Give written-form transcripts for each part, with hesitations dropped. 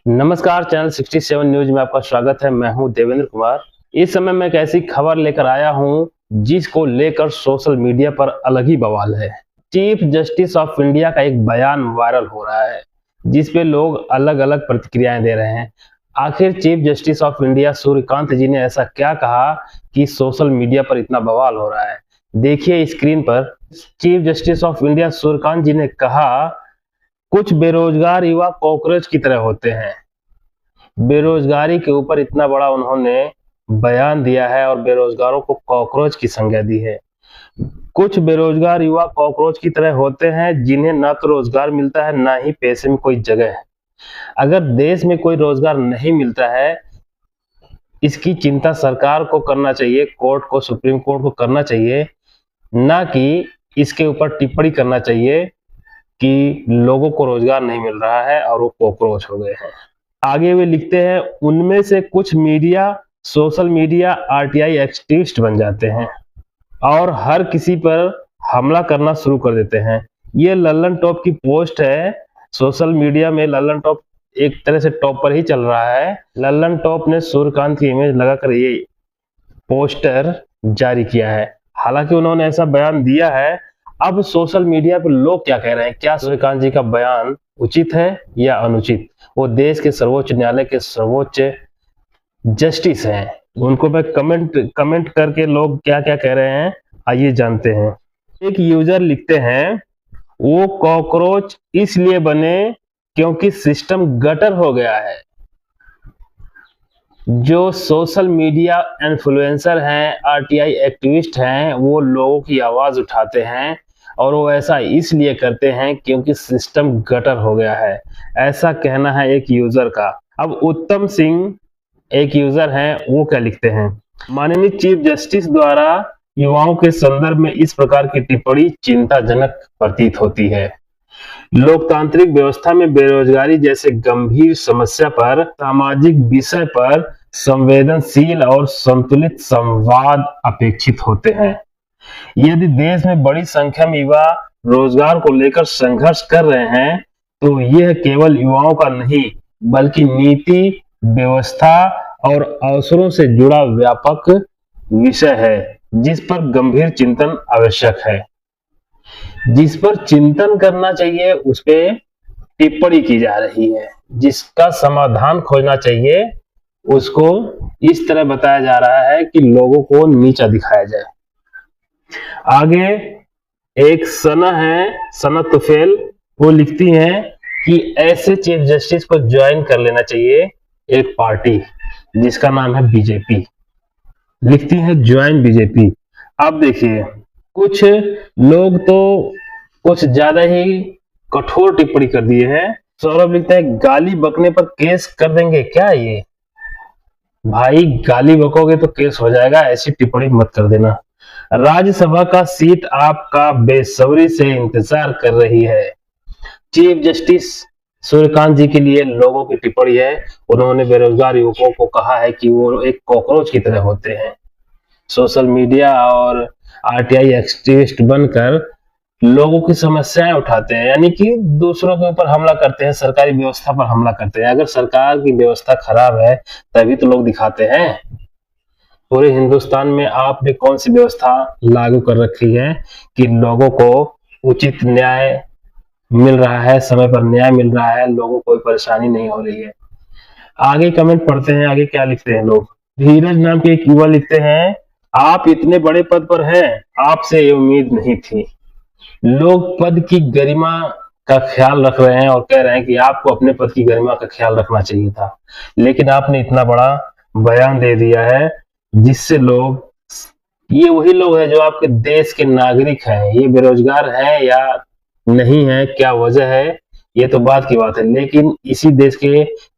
नमस्कार, channel 67 news में आपका स्वागत है। मैं हूं देवेंद्र कुमार। इस समय मैं एक ऐसी खबर लेकर आया हूं जिसको लेकर सोशल मीडिया पर अलग ही बवाल है। चीफ जस्टिस ऑफ इंडिया का एक बयान वायरल हो रहा है जिसपे लोग अलग अलग प्रतिक्रियाएं दे रहे हैं। आखिर chief justice of India Suryakant ji ने ऐसा क्या कहा कि सोशल मीडिया पर इतना बवाल हो रहा है? देखिए स्क्रीन पर। Chief justice of India Suryakant ji ने कहा, कुछ बेरोजगार युवा कॉकरोच की तरह होते हैं। बेरोजगारी के ऊपर इतना बड़ा उन्होंने बयान दिया है और बेरोजगारों को कॉकरोच की संज्ञा दी है। कुछ बेरोजगार युवा कॉकरोच की तरह होते हैं जिन्हें ना तो रोजगार मिलता है ना ही पैसे में कोई जगह है। अगर देश में कोई रोजगार नहीं मिलता है, इसकी चिंता सरकार को करना चाहिए, कोर्ट को, सुप्रीम कोर्ट को करना चाहिए, ना कि इसके ऊपर टिप्पणी करना चाहिए कि लोगों को रोजगार नहीं मिल रहा है और वो कॉकरोच हो गए हैं। आगे वे लिखते हैं, उनमें से कुछ media, social media RTI activist बन जाते हैं और हर किसी पर हमला करना शुरू कर देते हैं। ये लल्लन टॉप की पोस्ट है। सोशल मीडिया में लल्लन टॉप एक तरह से टॉप पर ही चल रहा है। लल्लन टॉप ने सूर्यकांत की इमेज लगाकर ये पोस्टर जारी किया है। हालांकि उन्होंने ऐसा बयान दिया है। अब सोशल मीडिया पर लोग क्या कह रहे हैं? क्या सूर्यकांत जी का बयान उचित है या अनुचित? वो देश के सर्वोच्च न्यायालय के सर्वोच्च जस्टिस हैं। उनको मैं कमेंट करके लोग क्या क्या कह रहे हैं, आइए जानते हैं। एक यूजर लिखते हैं, वो कॉकरोच इसलिए बने क्योंकि सिस्टम गटर हो गया है। जो सोशल मीडिया इन्फ्लुएंसर हैं, आरटीआई एक्टिविस्ट हैं, वो लोगों की आवाज उठाते हैं और वो ऐसा इसलिए करते हैं क्योंकि सिस्टम गटर हो गया है। ऐसा कहना है एक यूजर का। अब उत्तम सिंह एक यूजर हैं, वो क्या लिखते हैं, माननीय चीफ जस्टिस द्वारा युवाओं के संदर्भ में इस प्रकार की टिप्पणी चिंताजनक प्रतीत होती है। लोकतांत्रिक व्यवस्था में बेरोजगारी जैसे गंभीर समस्या पर, सामाजिक विषय पर संवेदनशील और संतुलित संवाद अपेक्षित होते हैं। यदि देश में बड़ी संख्या में युवा रोजगार को लेकर संघर्ष कर रहे हैं तो यह केवल युवाओं का नहीं बल्कि नीति, व्यवस्था और अवसरों से जुड़ा व्यापक विषय है जिस पर गंभीर चिंतन आवश्यक है। जिस पर चिंतन करना चाहिए उस पे टिप्पणी की जा रही है। जिसका समाधान खोजना चाहिए उसको इस तरह बताया जा रहा है कि लोगों को नीचा दिखाया जाए। आगे एक सना है, सना तुफेल, वो लिखती हैं कि ऐसे चीफ जस्टिस को ज्वाइन कर लेना चाहिए एक पार्टी जिसका नाम है बीजेपी। लिखती है ज्वाइन बीजेपी। अब देखिए, कुछ लोग तो कुछ ज्यादा ही कठोर टिप्पणी कर दिए हैं। सौरभ लिखता है, गाली बकने पर केस कर देंगे क्या? ये भाई, गाली बकोगे तो केस हो जाएगा, ऐसी टिप्पणी मत कर देना। राज्यसभा का सीट आपका बेसब्री से इंतजार कर रही है। चीफ जस्टिस सूर्यकांत जी के लिए लोगों की टिप्पणी है। उन्होंने बेरोजगार युवकों को कहा है कि वो एक कॉकरोच की तरह होते हैं। सोशल मीडिया और आरटीआई एक्टिविस्ट बनकर लोगों की समस्याएं उठाते हैं, यानी कि दूसरों के ऊपर हमला करते हैं, सरकारी व्यवस्था पर हमला करते हैं। अगर सरकार की व्यवस्था खराब है तभी तो लोग दिखाते हैं। पूरे हिंदुस्तान में आपने कौन सी व्यवस्था लागू कर रखी है कि लोगों को उचित न्याय मिल रहा है, समय पर न्याय मिल रहा है, लोगों को कोई परेशानी नहीं हो रही है? आगे कमेंट पढ़ते हैं, आगे क्या लिखते हैं लोग। धीरज नाम के एक युवा लिखते हैं, आप इतने बड़े पद पर हैं, आपसे ये उम्मीद नहीं थी। लोग पद की गरिमा का ख्याल रख रहे हैं और कह रहे हैं कि आपको अपने पद की गरिमा का ख्याल रखना चाहिए था, लेकिन आपने इतना बड़ा बयान दे दिया है जिससे लोग, ये वही लोग हैं जो आपके देश के नागरिक हैं, ये बेरोजगार हैं या नहीं है, क्या वजह है, ये तो बात की बात है, लेकिन इसी देश के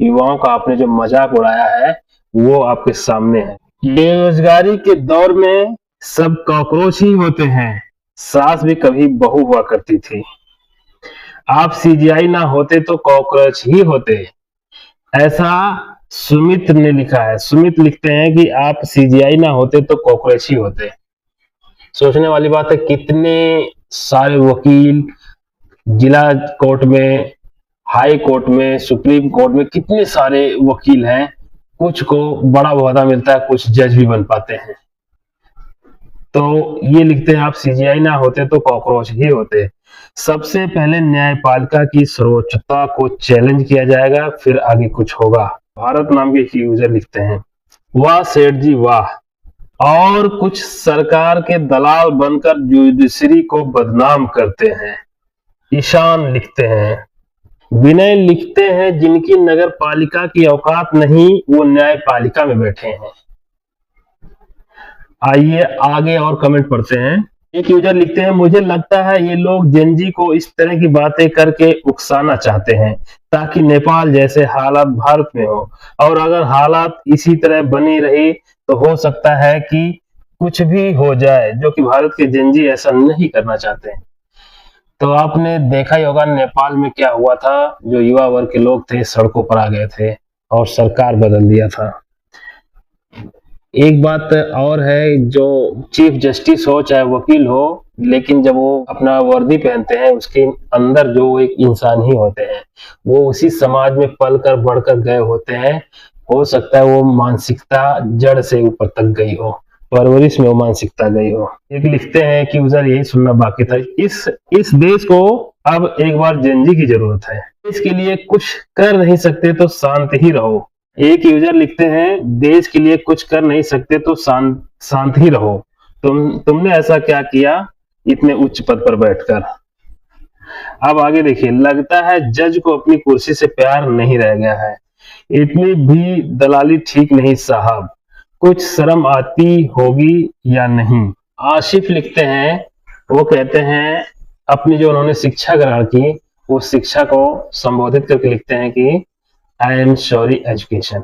युवाओं का आपने जो मजाक उड़ाया है वो आपके सामने है। बेरोजगारी के दौर में सब कॉकरोच ही होते हैं, सास भी कभी बहू हुआ करती थी। आप सीजीआई ना होते तो कॉकरोच ही होते, ऐसा सुमित ने लिखा है। सुमित लिखते हैं कि आप सीजीआई ना होते तो कॉकरोच ही होते। सोचने वाली बात है, कितने सारे वकील जिला कोर्ट में हाई कोर्ट में, सुप्रीम कोर्ट में कितने सारे वकील हैं, कुछ को बड़ा ओहदा मिलता है, कुछ जज भी बन पाते हैं। तो ये लिखते हैं, आप सीजीआई ना होते तो कॉकरोच ही होते। सबसे पहले न्यायपालिका की सर्वोच्चता को चैलेंज किया जाएगा, फिर आगे कुछ होगा। भारत नाम के एक यूजर लिखते हैं, वाह सेठ जी वाह, और कुछ सरकार के दलाल बनकर जुडिशरी को बदनाम करते हैं। ईशान लिखते हैं, विनय लिखते हैं, जिनकी नगर पालिका की औकात नहीं वो न्यायपालिका में बैठे हैं। आइए आगे और कमेंट पढ़ते हैं। एक यूजर लिखते हैं, मुझे लगता है ये लोग जेनजी को इस तरह की बातें करके उकसाना चाहते हैं ताकि नेपाल जैसे हालात भारत में हो, और अगर हालात इसी तरह बनी रही तो हो सकता है कि कुछ भी हो जाए, जो कि भारत के जेनजी ऐसा नहीं करना चाहते हैं। तो आपने देखा ही होगा नेपाल में क्या हुआ था, जो युवा वर्ग के लोग थे सड़कों पर आ गए थे और सरकार बदल दिया था। एक बात और है, जो चीफ जस्टिस हो चाहे वकील हो, लेकिन जब वो अपना वर्दी पहनते हैं उसके अंदर जो एक इंसान ही होते हैं, वो उसी समाज में पल कर बढ़कर गए होते हैं। हो सकता है वो मानसिकता जड़ से ऊपर तक गई हो, परवरिश में वो मानसिकता गई हो। एक लिखते हैं कि उधर यही सुनना बाकी था, इस देश को अब एक बार जेनजी की जरूरत है, इसके लिए कुछ कर नहीं सकते तो शांत ही रहो। एक यूजर लिखते हैं, देश के लिए कुछ कर नहीं सकते तो शांत ही रहो। तुमने ऐसा क्या किया इतने उच्च पद पर बैठकर। अब आगे देखिए, लगता है जज को अपनी कुर्सी से प्यार नहीं रह गया है, इतनी भी दलाली ठीक नहीं साहब, कुछ शर्म आती होगी या नहीं। आशिफ लिखते हैं, वो कहते हैं अपनी जो उन्होंने शिक्षा ग्रहण की वो शिक्षा को संबोधित करके लिखते हैं कि आई एम सॉरी एजुकेशन,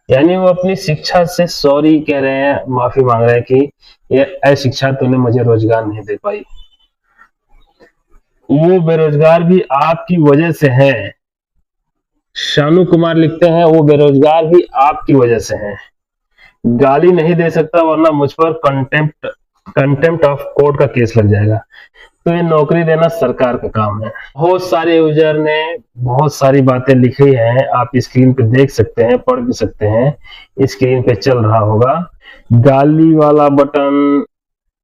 यानी वो अपनी शिक्षा से सॉरी कह रहे हैं, माफी मांग रहे हैं कि ये शिक्षा तूने मुझे रोजगार नहीं दे पाई, वो बेरोजगार भी आपकी वजह से है। शानू कुमार लिखते हैं, वो बेरोजगार भी आपकी वजह से है, गाली नहीं दे सकता वरना मुझ पर कंटेम्प्ट ऑफ कोर्ट का केस लग जाएगा, तो ये नौकरी देना सरकार का काम है। बहुत सारे यूजर ने बहुत सारी बातें लिखी हैं, आप स्क्रीन पे देख सकते हैं, पढ़ भी सकते हैं, स्क्रीन पे चल रहा होगा। गाली वाला बटन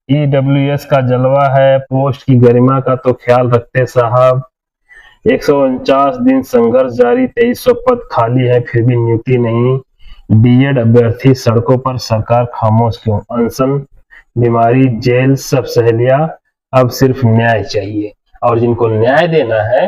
EWS का जलवा है, पोस्ट की गरिमा का तो ख्याल रखते साहब, 149 दिन संघर्ष जारी, 2300 पद खाली है फिर भी नियुक्ति नहीं, बीएड अभ्यर्थी सड़कों पर सरकार खामोश क्यों, अनशन बीमारी जेल सब सहेलिया, अब सिर्फ न्याय चाहिए, और जिनको न्याय देना है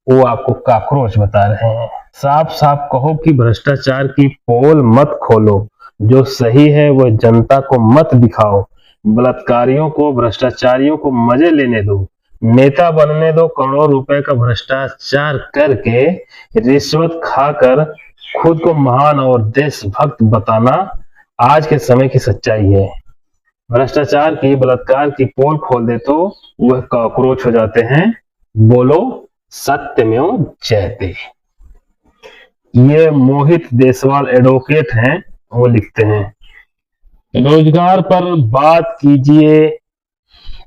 वो आपको काकरोच बता रहे हैं। साफ साफ कहो कि भ्रष्टाचार की पोल मत खोलो, जो सही है वह जनता को मत दिखाओ, बलात्कारियों को भ्रष्टाचारियों को मजे लेने दो, नेता बनने दो, करोड़ों रुपए का भ्रष्टाचार करके रिश्वत खाकर खुद को महान और देशभक्त बताना आज के समय की सच्चाई है। भ्रष्टाचार की बलात्कार की पोल खोल दे तो वह कॉकरोच हो जाते हैं, बोलो सत्यमेव जयते। ये मोहित देसवाल एडवोकेट हैं, वो लिखते हैं, रोजगार पर बात कीजिए।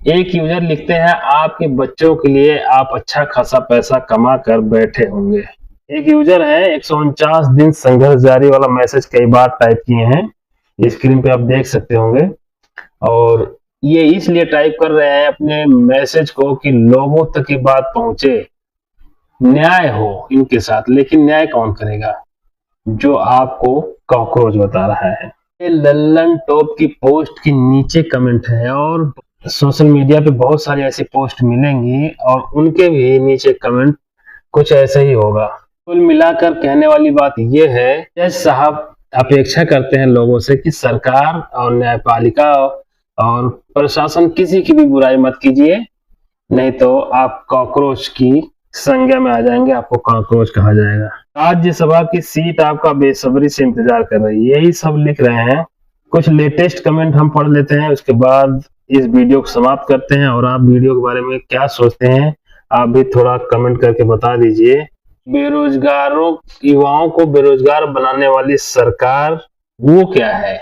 एक यूजर लिखते हैं, आपके बच्चों के लिए आप अच्छा खासा पैसा कमा कर बैठे होंगे। एक यूजर है, 149 दिन संघर्ष जारी वाला मैसेज कई बार टाइप किए हैं, स्क्रीन पे आप देख सकते होंगे, और ये इसलिए टाइप कर रहे हैं अपने मैसेज को कि लोगों तक ये बात पहुंचे, न्याय हो इनके साथ। लेकिन न्याय कौन करेगा, जो आपको कॉकरोच बता रहा है। ये लल्लन टॉप की पोस्ट के नीचे कमेंट है, और सोशल मीडिया पे बहुत सारी ऐसी पोस्ट मिलेंगी और उनके भी नीचे कमेंट कुछ ऐसे ही होगा। कुल मिलाकर कहने वाली बात यह है, जज साहब अपेक्षा करते हैं लोगों से कि सरकार और न्यायपालिका और प्रशासन किसी की भी बुराई मत कीजिए, नहीं तो आप कॉकरोच की संज्ञा में आ जाएंगे, आपको कॉकरोच कहा जाएगा। राज्यसभा की सीट आपका बेसब्री से इंतजार कर रही है, यही सब लिख रहे हैं। कुछ लेटेस्ट कमेंट हम पढ़ लेते हैं, उसके बाद इस वीडियो को समाप्त करते हैं। और आप वीडियो के बारे में क्या सोचते हैं आप भी थोड़ा कमेंट करके बता दीजिए। बेरोजगारों युवाओं को बेरोजगार बनाने वाली सरकार वो क्या है?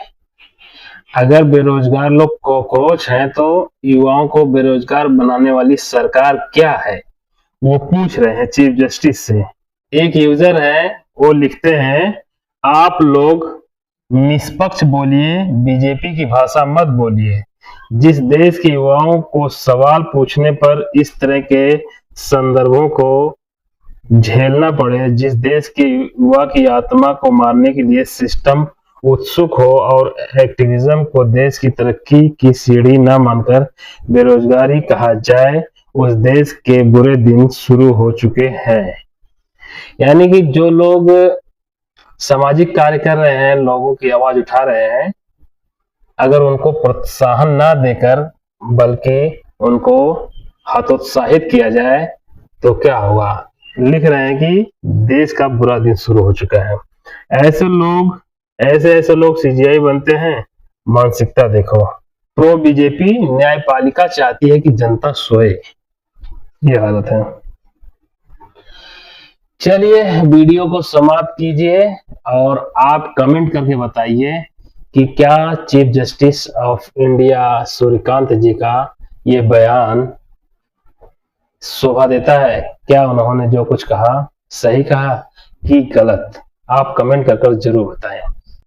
अगर बेरोजगार लोग कॉकरोच हैं तो युवाओं को बेरोजगार बनाने वाली सरकार क्या है, वो पूछ रहे हैं चीफ जस्टिस से। एक यूजर है, वो लिखते हैं, आप लोग निष्पक्ष बोलिए, बीजेपी की भाषा मत बोलिए। जिस देश के युवाओं को सवाल पूछने पर इस तरह के संदर्भों को झेलना पड़े, जिस देश के युवा की आत्मा को मारने के लिए सिस्टम उत्सुक हो और एक्टिविज्म को देश की तरक्की की सीढ़ी न मानकर बेरोजगारी कहा जाए, उस देश के बुरे दिन शुरू हो चुके हैं। यानी कि जो लोग सामाजिक कार्य कर रहे हैं, लोगों की आवाज उठा रहे हैं, अगर उनको प्रोत्साहन ना देकर बल्कि उनको हतोत्साहित किया जाए तो क्या होगा। लिख रहे हैं कि देश का बुरा दिन शुरू हो चुका है। ऐसे लोग सीजीआई बनते हैं। मानसिकता देखो, प्रो बीजेपी न्यायपालिका चाहती है कि जनता सोए, ये हालत है। चलिए वीडियो को समाप्त कीजिए और आप कमेंट करके बताइए कि क्या chief justice of India Suryakant ji का ये बयान शोभा देता है। क्या उन्होंने जो कुछ कहा सही कहा कि गलत, आप कमेंट कर जरूर बताएं।